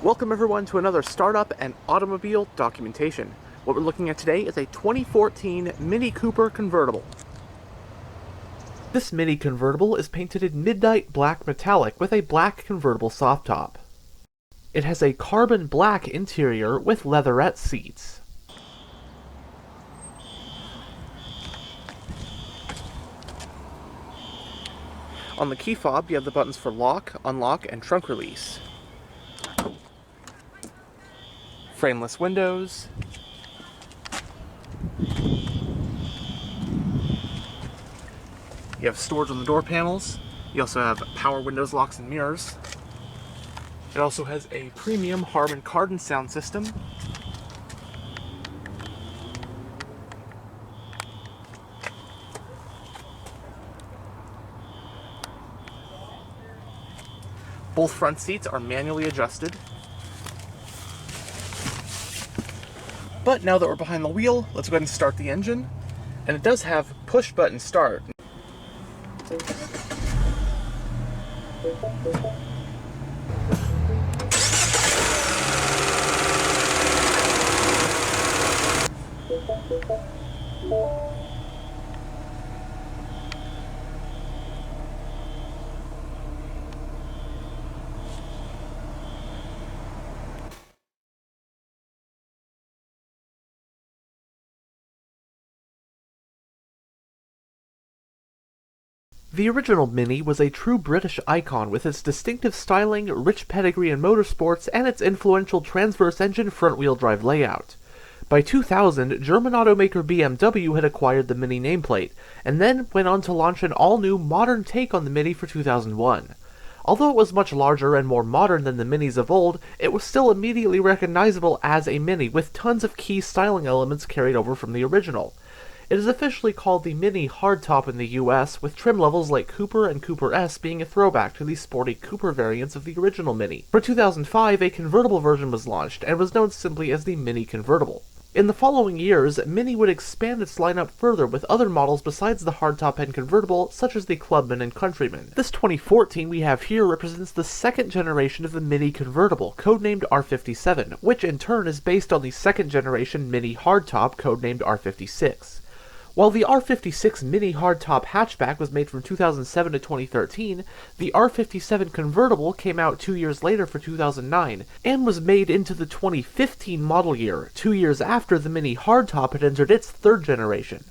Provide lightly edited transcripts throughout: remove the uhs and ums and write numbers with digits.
Welcome everyone to another startup and automobile documentation. What we're looking at today is a 2014 Mini Cooper convertible. This Mini Convertible is painted in midnight black metallic with a black convertible soft top. It has a carbon black interior with leatherette seats. On the key fob, you have the buttons for lock, unlock, and trunk release. Frameless windows. You have storage on the door panels. You also have power windows, locks, and mirrors. It also has a premium Harman Kardon sound system. Both front seats are manually adjusted. But now that we're behind the wheel, let's go ahead and start the engine. And it does have push button start. The original Mini was a true British icon with its distinctive styling, rich pedigree in motorsports, and its influential transverse engine front-wheel drive layout. By 2000, German automaker BMW had acquired the Mini nameplate, and then went on to launch an all-new modern take on the Mini for 2001. Although it was much larger and more modern than the Minis of old, it was still immediately recognizable as a Mini, with tons of key styling elements carried over from the original. It is officially called the MINI hardtop in the US, with trim levels like Cooper and Cooper S being a throwback to the sporty Cooper variants of the original Mini. For 2005, a convertible version was launched, and was known simply as the MINI Convertible. In the following years, MINI would expand its lineup further with other models besides the hardtop and convertible, such as the Clubman and Countryman. This 2014 we have here represents the second generation of the MINI Convertible, codenamed R57, which in turn is based on the second generation MINI hardtop, codenamed R56. While the R56 Mini hardtop hatchback was made from 2007 to 2013, the R57 convertible came out 2 years later for 2009, and was made into the 2015 model year, 2 years after the Mini hardtop had entered its third generation.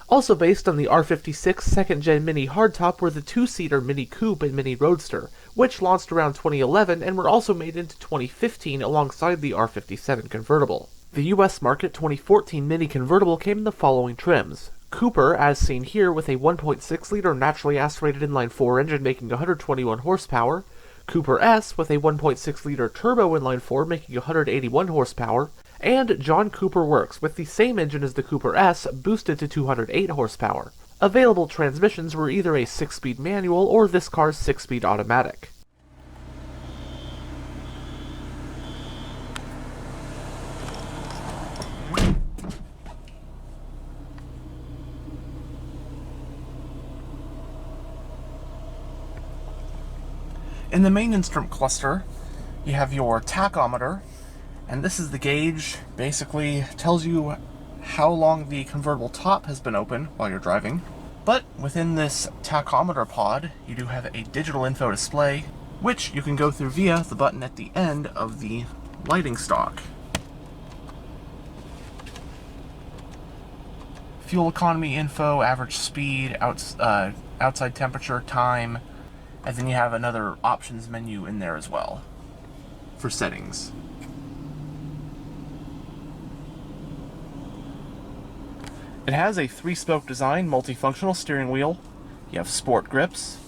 Also based on the R56 second-gen Mini hardtop were the two-seater Mini Coupe and Mini Roadster, which launched around 2011 and were also made into 2015 alongside the R57 convertible. The US market 2014 Mini Convertible came in the following trims. Cooper, as seen here, with a 1.6-liter naturally aspirated inline-4 engine making 121 horsepower, Cooper S with a 1.6-liter turbo inline-4 making 181 horsepower, and John Cooper Works with the same engine as the Cooper S boosted to 208 horsepower. Available transmissions were either a 6-speed manual or this car's 6-speed automatic. In the main instrument cluster, you have your tachometer, and this is the gauge. Basically tells you how long the convertible top has been open while you're driving. But within this tachometer pod, you do have a digital info display, which you can go through via the button at the end of the lighting stock. Fuel economy info, average speed, outside temperature, time, and then you have another options menu in there as well for settings. It has a 3-spoke design, multifunctional steering wheel. You have sport grips.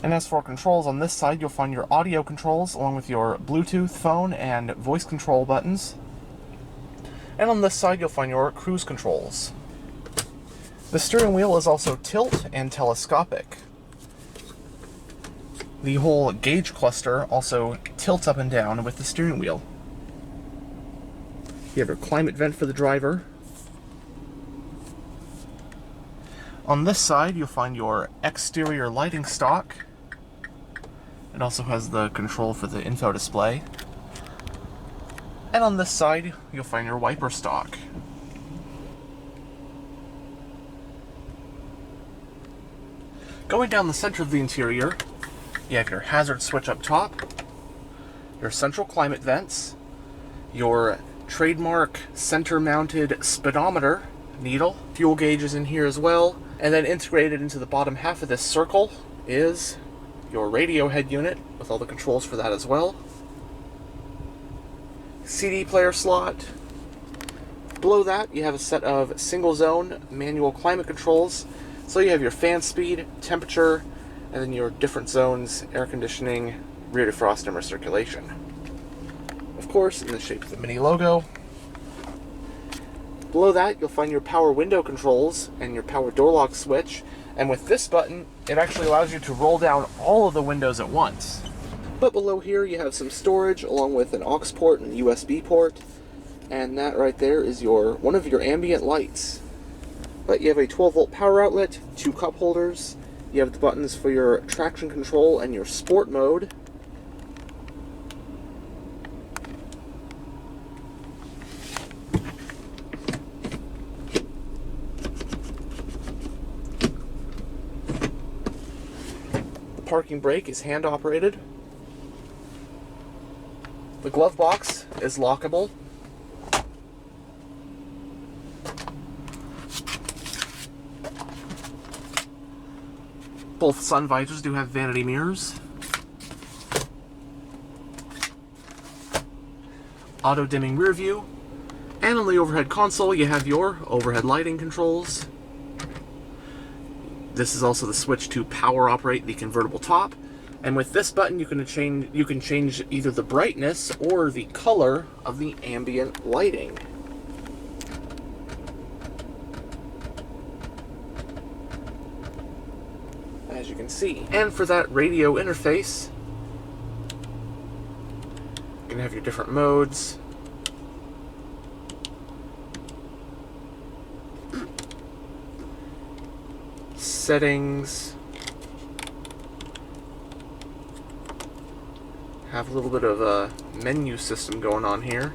And as for controls, on this side you'll find your audio controls along with your Bluetooth, phone, and voice control buttons. And on this side you'll find your cruise controls. The steering wheel is also tilt and telescopic. The whole gauge cluster also tilts up and down with the steering wheel. You have your climate vent for the driver. On this side, you'll find your exterior lighting stock. It also has the control for the info display. And on this side, you'll find your wiper stock. Going down the center of the interior, you have your hazard switch up top, your central climate vents, your trademark center-mounted speedometer needle, fuel gauge is in here as well, and then integrated into the bottom half of this circle is your radio head unit with all the controls for that as well. CD player slot. Below that you have a set of single zone manual climate controls, so you have your fan speed, temperature, and then your different zones, air conditioning, rear defrost, and recirculation. Of course, in the shape of the MINI logo. Below that, you'll find your power window controls and your power door lock switch. And with this button, it actually allows you to roll down all of the windows at once. But below here, you have some storage along with an aux port and USB port. And that right there is one of your ambient lights. But you have a 12-volt power outlet, 2 cup holders. You have the buttons for your traction control and your sport mode. Parking brake is hand operated. The glove box is lockable. Both sun visors do have vanity mirrors. Auto dimming rear view. And on the overhead console you have your overhead lighting controls. This is also the switch to power operate the convertible top. And with this button you can change either the brightness or the color of the ambient lighting. As you can see. And for that radio interface, you can have your different modes. Settings. Have a little bit of a menu system going on here.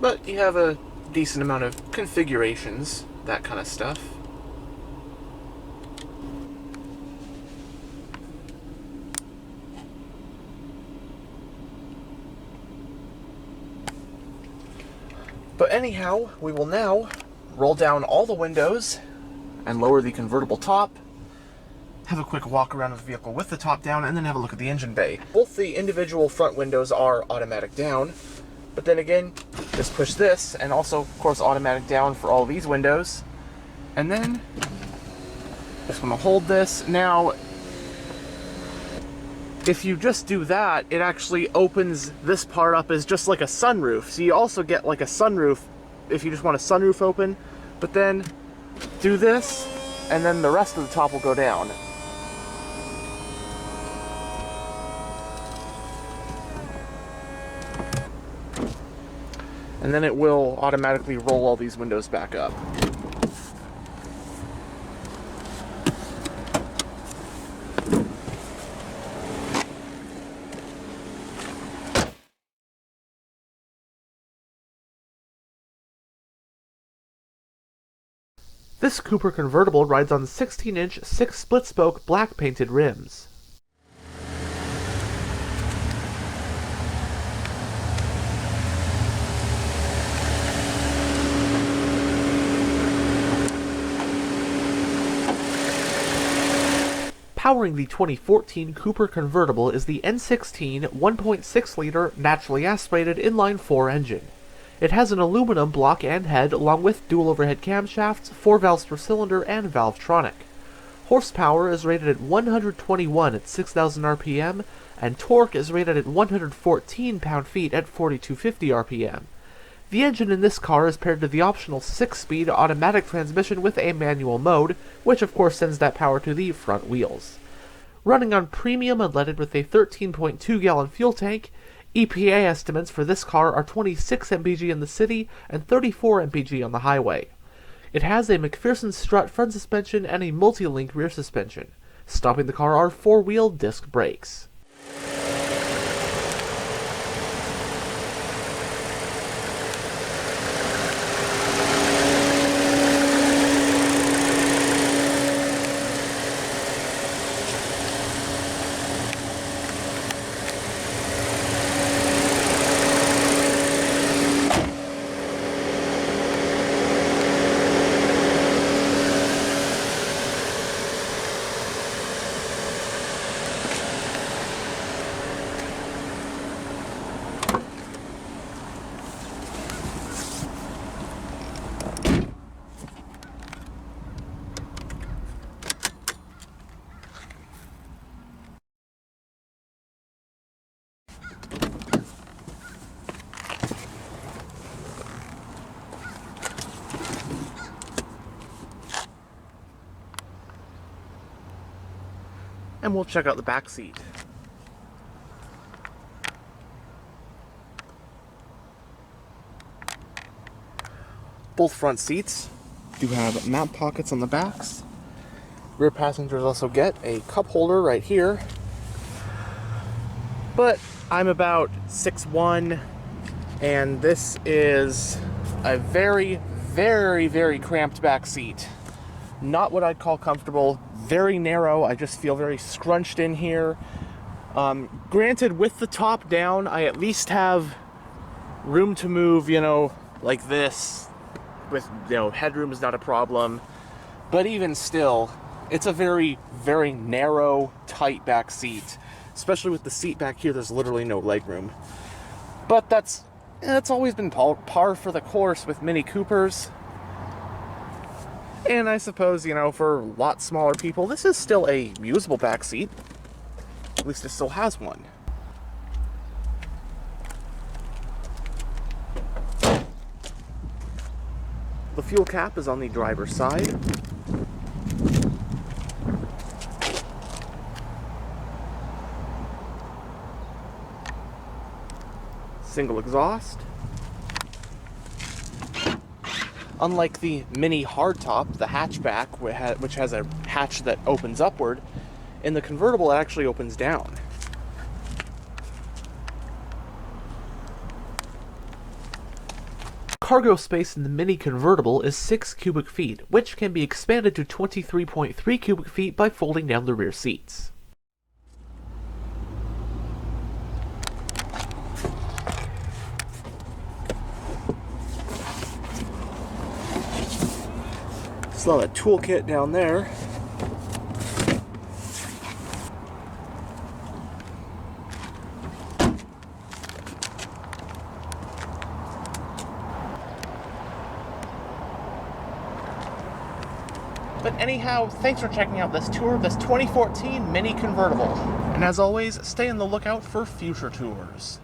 But you have a decent amount of configurations, that kind of stuff. But anyhow, we will now roll down all the windows and lower the convertible top, have a quick walk around of the vehicle with the top down, and then have a look at the engine bay. Both the individual front windows are automatic down, but then again, just push this, and also, of course, automatic down for all these windows. And then, just want to hold this. Now, if you just do that, it actually opens this part up as just like a sunroof. So you also get like a sunroof if you just want a sunroof open, but then do this, and then the rest of the top will go down. And then it will automatically roll all these windows back up. This Cooper convertible rides on 16-inch 6 split-spoke black painted rims. Powering the 2014 Cooper convertible is the N16 1.6-liter naturally aspirated inline-4 engine. It has an aluminum block and head along with dual overhead camshafts, 4 valves per cylinder, and Valvetronic. Horsepower is rated at 121 at 6,000 RPM, and torque is rated at 114 pound-feet at 4,250 RPM. The engine in this car is paired to the optional 6-speed automatic transmission with a manual mode, which of course sends that power to the front wheels. Running on premium unleaded with a 13.2-gallon fuel tank, EPA estimates for this car are 26 mpg in the city and 34 mpg on the highway. It has a McPherson strut front suspension and a multi-link rear suspension. Stopping the car are 4-wheel disc brakes. and we'll check out the back seat. Both front seats do have map pockets on the backs. Rear passengers also get a cup holder right here. But I'm about 6'1", and this is a very, very, very cramped back seat. Not what I'd call comfortable, very narrow. I just feel very scrunched in here. Granted, with the top down, I at least have room to move, you know, like this. With, you know, headroom is not a problem. But even still, it's a very, very narrow, tight back seat. Especially with the seat back here, there's literally no legroom. But that's always been par for the course with Mini Coopers. And I suppose, you know, for a lot smaller people, this is still a usable back seat. At least it still has one. The fuel cap is on the driver's side. Single exhaust. Unlike the Mini hardtop, the hatchback, which has a hatch that opens upward, in the convertible it actually opens down. Cargo space in the Mini Convertible is 6 cubic feet, which can be expanded to 23.3 cubic feet by folding down the rear seats. Still have a toolkit down there. But anyhow, thanks for checking out this tour of this 2014 Mini Convertible. And as always, stay on the lookout for future tours.